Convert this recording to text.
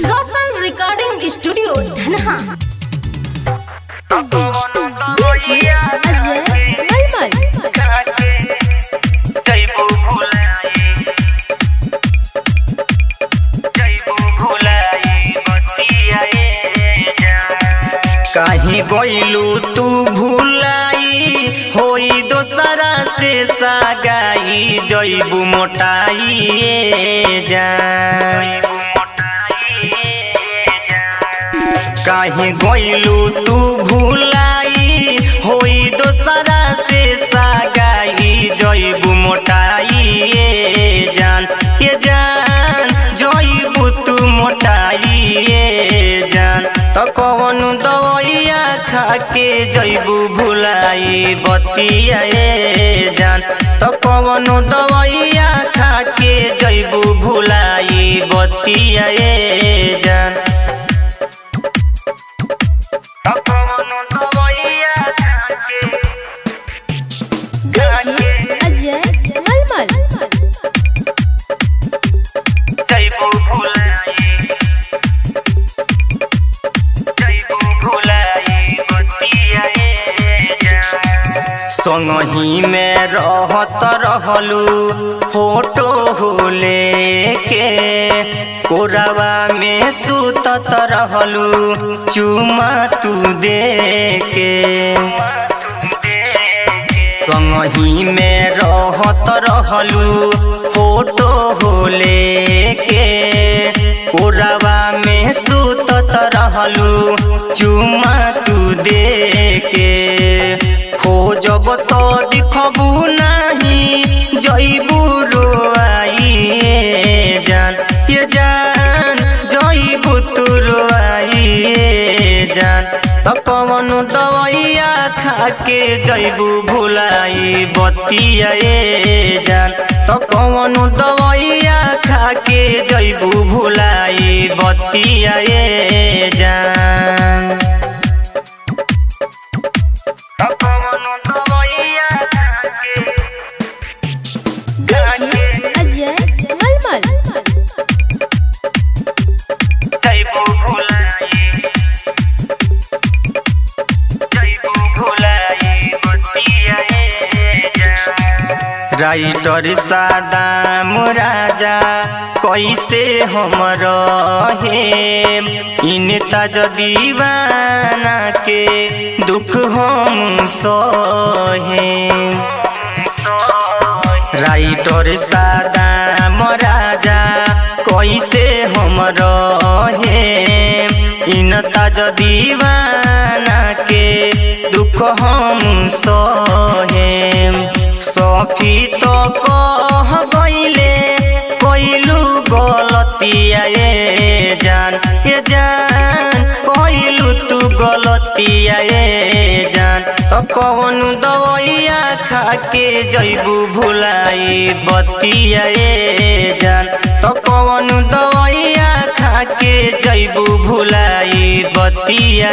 रोशन recording studio Dhanaha. कहीं गइलू तू भुलाई होई दोसरा से सागाई जइबू मोटाई जान। कहीं गइलू तू भुलाई होई दोसरा से सागाई जइबू मोटाई जान। ये जान जइबू तू मोटाई जान। तो कौन दवाइया खाके जइबू भुलाई बतिया जान। तो कौन दवाइया खाके जइबू भुलाई बतिया जान। तो कौन दवाइया खाके अजय मलमल जइबू भुलाई संगही में रहत रहलू फोटो हो लेके कोरावा में सुतत रहलू चुमा तू दे के। संगही में रहत रहलू फोटो हो लेके कोरावा में सुतत रहलू चुमा तू दे के। खोजब तो दिखबू नहीं जइबू रोआई जान। ये जान जइबू तू रोआई जान। तो कौन दवाइया खाके जइबू भुलाई बतिया जान। तो कौन दवाइया खाके जइबू भुलाई बतिया जान। अजय मलमल जइबू भुलाई बतिया जान। राइटर सादाम राजा कैसे हम रहे इन ताज दीवाना के दुख हम सहे। राइटर सादाम राजा कैसे हम रहे इन ताज दीवाना के दुख हम सहे। सखी तो कह गइले कइलू गलतिया जान। ये जान कइलू तू गलतिया जान। तो कौन दवाइया खाके जइबू भुलाई बतिया जान। तो कौन दवाइया खाके जइबू भुलाई बतिया